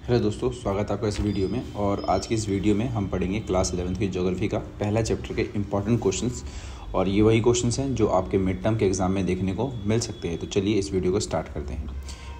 Hello दोस्तों, स्वागत है आपका इस वीडियो में। और आज की इस वीडियो में हम पढ़ेंगे क्लास 11th की ज्योग्राफी का पहला चैप्टर के इंपॉर्टेंट क्वेश्चंस। और ये वही क्वेश्चंस हैं जो आपके मिड टर्म के एग्जाम में देखने को मिल सकते हैं। तो चलिए इस वीडियो को स्टार्ट करते हैं।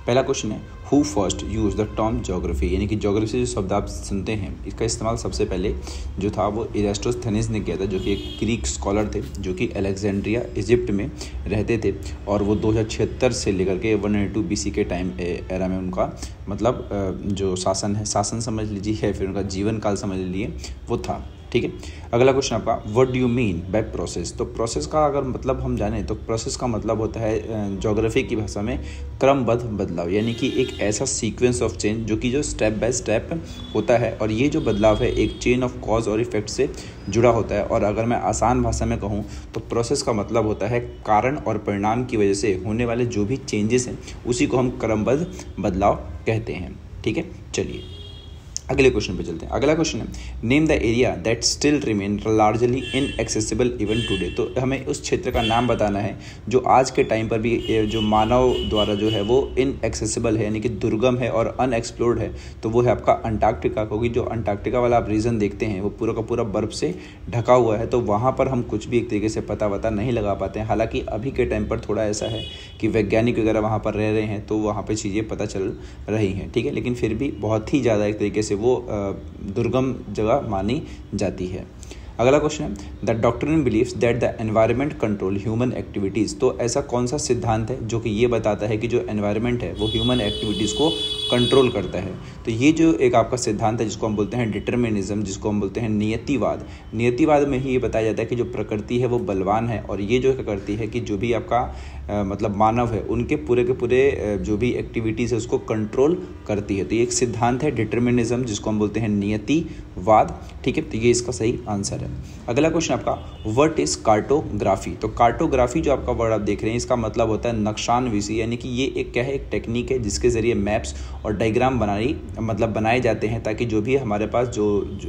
पहला क्वेश्चन है, who first use the term geography, यानी कि ज्योग्राफी से जो शब्द आप सुनते हैं इसका इस्तेमाल सबसे पहले जो था वो इरास्टोस्थेनीज ने किया था, जो कि एक ग्रीक स्कॉलर थे जो कि अलेक्जेंड्रिया इजिप्ट में रहते थे। और वो 2076 से लेकर के 192 BC के टाइम एरा में उनका मतलब जो शासन समझ लीजिए है, फिर उनका जीवन काल समझ लीजिए वो था। ठीक है, अगला क्वेश्चन आपका, what do you mean by process. तो प्रोसेस का अगर मतलब हम जाने तो प्रोसेस का मतलब होता है ज्योग्राफी की भाषा में क्रमबद्ध बदलाव, यानी कि एक ऐसा सीक्वेंस ऑफ चेंज जो कि जो स्टेप बाय स्टेप होता है। और ये जो बदलाव है एक चेन ऑफ कॉज और इफेक्ट से जुड़ा होता है। और अगर मैं आसान भाषा में कहूँ तो प्रोसेस का मतलब होता है कारण और परिणाम की वजह से होने वाले जो भी चेंजेस हैं उसी को हम क्रमबद्ध बदलाव कहते हैं। ठीक है, चलिए अगले क्वेश्चन पे चलते हैं। अगला क्वेश्चन है, name the area that still remain largely inaccessible even today. तो हमें उस क्षेत्र का नाम बताना है जो आज के टाइम पर भी जो मानव द्वारा जो है वो इनएक्सेसिबल है, यानी कि दुर्गम है और अनएक्सप्लोर्ड है। तो वो है आपका अंटार्कटिका, क्योंकि जो अंटार्कटिका वाला आप रीजन देखते हैं वो पूरा का पूरा बर्फ से ढका हुआ है। तो वहाँ पर हम कुछ भी एक तरीके से पता नहीं लगा पाते हैं। हालांकि अभी के टाइम पर थोड़ा ऐसा है कि वैज्ञानिक वगैरह वहाँ पर रह रहे हैं तो वहाँ पर चीज़ें पता चल रही हैं। ठीक है, लेकिन फिर भी बहुत ही ज़्यादा एक तरीके से वो दुर्गम जगह मानी जाती है। अगला क्वेश्चन है, the doctrine believes that the environment control human activities. तो ऐसा कौन सा सिद्धांत है जो कि ये बताता है कि जो एनवायरनमेंट है वो ह्यूमन एक्टिविटीज़ को कंट्रोल करता है। तो ये जो एक आपका सिद्धांत है जिसको हम बोलते हैं डिटर्मिनिज्म, जिसको हम बोलते हैं नियतिवाद। नियतिवाद में ही ये बताया जाता है कि जो प्रकृति है वो बलवान है और ये जो करती है कि जो भी आपका मतलब मानव है उनके पूरे के पूरे जो भी एक्टिविटीज़ है उसको कंट्रोल करती है। तो ये एक सिद्धांत है डिटर्मिनिज्म, जिसको हम बोलते हैं नियतिवाद। ठीक है, तो ये इसका सही आंसर है। अगला क्वेश्चन आपका, व्हाट इज कार्टोग्राफी। तो कार्टोग्राफी जो आपका वर्ड आप देख रहे हैं इसका मतलब होता है नक्शानविशी, यानी कि ये एक क्या है, एक टेक्निक है जिसके जरिए मैप्स और डायग्राम बनाए जाते हैं ताकि जो भी हमारे पास जो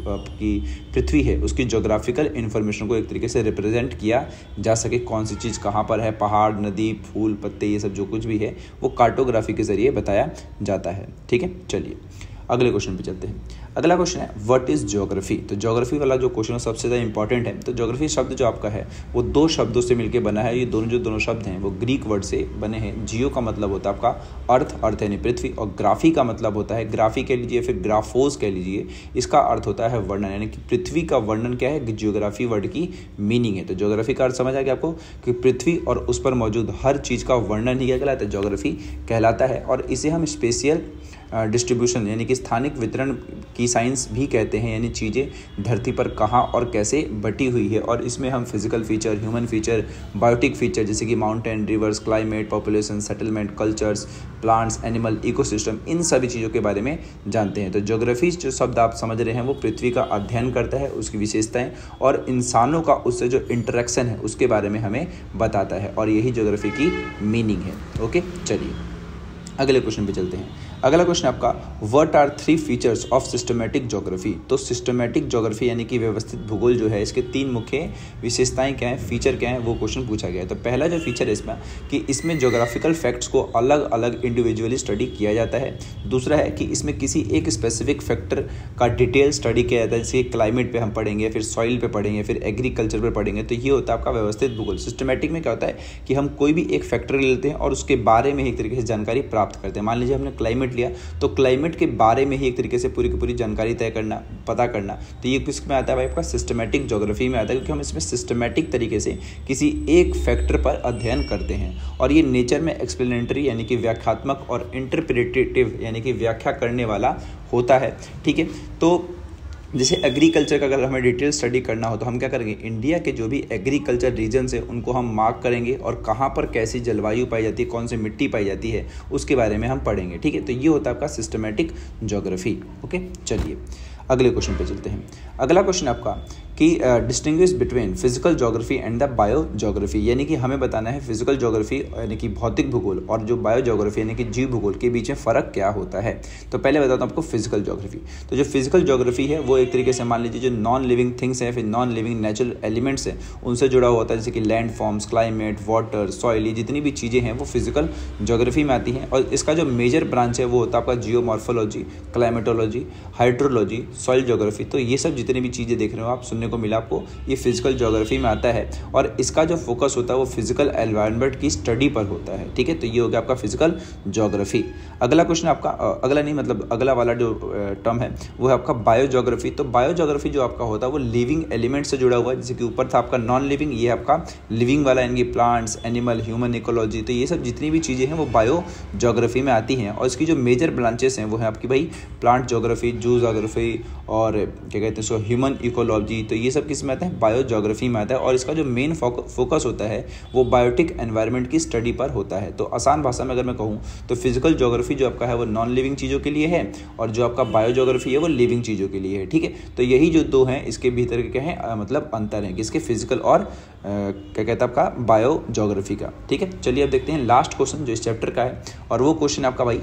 आपकी पृथ्वी है उसकी ज्योग्राफिकल इन्फॉर्मेशन को एक तरीके से रिप्रेजेंट किया जा सके। कौन सी चीज़ कहाँ पर है, पहाड़, नदी, फूल, पत्ते, ये सब जो कुछ भी है वो कार्टोग्राफी के जरिए बताया जाता है। ठीक है, चलिए अगले क्वेश्चन पे चलते हैं। अगला क्वेश्चन है, व्हाट इज ज्योग्राफी। तो ज्योग्राफी वाला जो क्वेश्चन है सबसे ज़्यादा इंपॉर्टेंट है। तो ज्योग्राफी शब्द जो आपका है वो दो शब्दों से मिलकर बना है। ये दोनों शब्द हैं वो ग्रीक वर्ड से बने हैं। जियो का मतलब होता है आपका अर्थ यानी पृथ्वी, और ग्राफी का मतलब होता है, ग्राफी कह लीजिए फिर ग्राफोस कह लीजिए, इसका अर्थ होता है वर्णन, यानी कि पृथ्वी का वर्णन क्या है, ज्योग्राफी वर्ड की मीनिंग है। तो ज्योग्राफी का अर्थ समझ आ गया आपको कि पृथ्वी और उस पर मौजूद हर चीज़ का वर्णन ही क्या कहलाता है, ज्योग्राफी कहलाता है। और इसे हम स्पेशियल डिस्ट्रीब्यूशन यानी कि स्थानिक वितरण की साइंस भी कहते हैं, यानी चीज़ें धरती पर कहाँ और कैसे बटी हुई है। और इसमें हम physical feature, human feature, biotic feature जैसे कि mountain, rivers, climate, population, settlement, cultures, plants, animal, ecosystem, इन सभी चीज़ों के बारे में जानते हैं। तो ज्योग्राफी जो शब्द आप समझ रहे हैं वो पृथ्वी का अध्ययन करता है, उसकी विशेषताएँ और इंसानों का उससे जो इंटरेक्शन है उसके बारे में हमें बताता है, और यही ज्योग्राफी की मीनिंग है। ओके, चलिए अगले क्वेश्चन पे चलते हैं। अगला क्वेश्चन आपका, what are 3 features of systematic geography. तो सिस्टमैटिक ज्योग्राफी यानी कि व्यवस्थित भूगोल जो है इसके 3 मुख्य विशेषताएं क्या हैं, फीचर क्या हैं, वो क्वेश्चन पूछा गया है। तो पहला जो फीचर है इसमें कि इसमें ज्योग्राफिकल फैक्ट्स को अलग अलग इंडिविजुअली स्टडी किया जाता है। दूसरा है कि इसमें किसी एक स्पेसिफिक फैक्टर का डिटेल स्टडी किया जाता है, जैसे क्लाइमेट पे हम पढ़ेंगे, फिर सॉइल पे पढ़ेंगे, फिर एग्रीकल्चर पे पढ़ेंगे। तो ये होता है आपका व्यवस्थित भूगोल। सिस्टमैटिक में क्या होता है कि हम कोई भी एक फैक्टर ले लेते हैं और उसके बारे में एक तरीके से जानकारी प्राप्त करते हैं। मान लीजिए हमने क्लाइमेट लिया तो क्लाइमेट के बारे में ही एक तरीके से पूरी की पूरी जानकारी तय करना, पता करना। तो ये किस में आता है भाई, आपका सिस्टमैटिक ज्योग्राफी में आता है, क्योंकि हम इसमें सिस्टमैटिक तरीके से किसी एक फैक्टर पर अध्ययन करते हैं। और ये नेचर में एक्सप्लेनेटरी यानी कि व्याख्यात्मक और इंटरप्रिटेटिव यानी कि व्याख्या करने वाला होता है। ठीक है, तो जैसे एग्रीकल्चर का अगर हमें डिटेल स्टडी करना हो तो हम क्या करेंगे, इंडिया के जो भी एग्रीकल्चर रीजन्स है उनको हम मार्क करेंगे और कहाँ पर कैसी जलवायु पाई जाती है, कौन सी मिट्टी पाई जाती है, उसके बारे में हम पढ़ेंगे। ठीक है, तो ये होता है आपका सिस्टमैटिक ज्योग्राफी। ओके, चलिए अगले क्वेश्चन पे चलते हैं। अगला क्वेश्चन आपका कि distinguish between physical geography and the bio geography, यानी कि हमें बताना है फिजिकल ज्योग्राफी यानी कि भौतिक भूगोल और जो बायो ज्योग्राफी यानी कि जीव भूगोल के बीच में फ़र्क क्या होता है। तो पहले बताता हूँ आपको फिजिकल ज्योग्राफी। तो जो फिजिकल ज्योग्राफी है वो एक तरीके से मान लीजिए जो नॉन लिविंग थिंग्स हैं, फिर नॉन लिविंग नेचुरल एलिमेंट्स हैं, उनसे जुड़ा हुआ होता है, जैसे कि land forms, climate, water, soil, ये जितनी भी चीज़ें हैं वो फिजिकल ज्योग्राफी में आती हैं। और इसका जो मेजर ब्रांच है वो होता है आपका geomorphology, climatology, hydrology, soil geography. तो ये सब जितनी भी चीज़ें देख रहे हो आप, सुनने को मिला आपको, ये फिजिकल ज्योग्राफी में आता है और इसका जो फोकस होता है वो फिजिकल एनवायरनमेंट की स्टडी पर होता है। ठीक है, तो ये हो गया आपका फिजिकल ज्योग्राफी। अगला क्वेश्चन आपका अगला नहीं मतलब अगला वाला जो टर्म है वो है आपका बायो ज्योग्राफी। तो बायो ज्योग्राफी जो आपका होता है वो लिविंग एलिमेंट से जुड़ा हुआ है, जैसे कि ऊपर था आपका नॉन लिविंग, ये आपका लिविंग वाला यानी प्लांट्स, एनिमल, ह्यूमन इकोलॉजी। तो ये सब जितनी भी चीज़ें हैं वो बायो ज्योग्राफी में आती हैं और इसकी जो मेजर ब्रांचेस हैं वो है आपकी भाई प्लांट ज्योग्राफी, जू ज्योग्राफी और क्या कहते हैं सो ह्यूमन इकोलॉजी। तो ये सब किस में आता है, बायो ज्योग्राफी में आता है और इसका जो मेन फोकस होता है वो बायोटिक एनवायरनमेंट की स्टडी पर होता है। तो आसान भाषा में अगर मैं कहूँ तो फिजिकल ज्योग्राफी जो आपका है वो नॉन लिविंग चीज़ों के लिए है और जो आपका बायो ज्योग्राफी है वो लिविंग चीज़ों के लिए है। ठीक है, तो यही जो दो हैं इसके भीतर के क्या है मतलब अंतर है किसके, फिजिकल और क्या कहता है आपका बायो ज्योग्राफी का। ठीक है, चलिए अब देखते हैं लास्ट क्वेश्चन जो इस चैप्टर का है और वो क्वेश्चन आपका भाई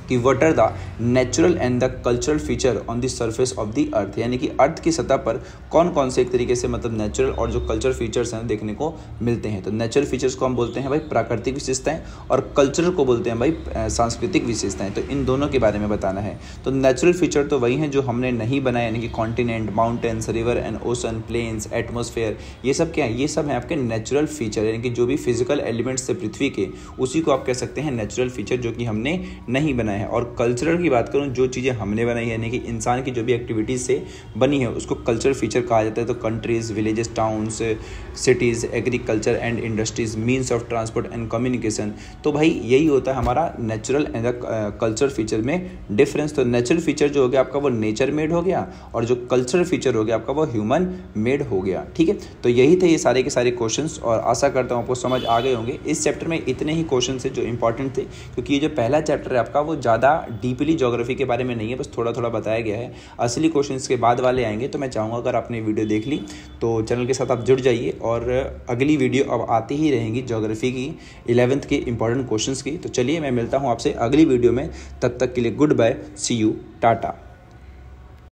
कि what are the natural and the cultural feature on the surface of the earth, यानी कि अर्थ की सतह पर कौन कौन से एक तरीके से मतलब नेचुरल और जो कल्चरल फीचर्स हैं देखने को मिलते हैं। तो नेचुरल फीचर्स को हम बोलते हैं भाई प्राकृतिक विशेषताएं और कल्चरल को बोलते हैं भाई सांस्कृतिक विशेषताएं। तो इन दोनों के बारे में बताना है। तो नेचुरल फीचर तो वही हैं जो हमने नहीं बनाए, यानी कि continent, mountains, river and ocean, plains, atmosphere, ये सब क्या है, ये सब है आपके नेचुरल फीचर, यानी कि जो भी फिजिकल एलिमेंट्स से पृथ्वी के, उसी को आप कह सकते हैं नेचुरल फीचर जो कि हमने नहीं बनाए है। और कल्चरल की बात करूं, जो चीज़ें हमने बनाई है यानी कि इंसान की जो भी एक्टिविटीज़ से बनी है उसको कल्चरल फीचर कहा जाता है। तो countries, villages, towns, cities, agriculture and industries, means of transport and communication. तो भाई यही होता है हमारा नेचुरल एंड कल्चरल फीचर में डिफरेंस। तो नेचुरल फीचर जो हो गया आपका वो नेचर मेड हो गया और जो कल्चरल फीचर हो गया आपका वो ह्यूमन मेड हो गया। ठीक है, तो यही थे ये सारे के सारे क्वेश्चंस और आशा करता हूँ आपको समझ आ गए होंगे। इस चैप्टर में इतने ही क्वेश्चन थे जो इंपॉर्टेंट थे, क्योंकि ये जो पहला चैप्टर है आपका वो ज़्यादा डीपली ज्योग्राफी के बारे में नहीं है, बस थोड़ा थोड़ा बताया गया है। असली क्वेश्चंस के बाद वाले आएंगे। तो मैं चाहूँगा अगर आपने वीडियो देख ली तो चैनल के साथ आप जुड़ जाइए और अगली वीडियो अब आती ही रहेंगी ज्योग्राफी की 11th के इंपॉर्टेंट क्वेश्चंस की। तो चलिए मैं मिलता हूँ आपसे अगली वीडियो में, तब तक के लिए good bye, see you, Tata.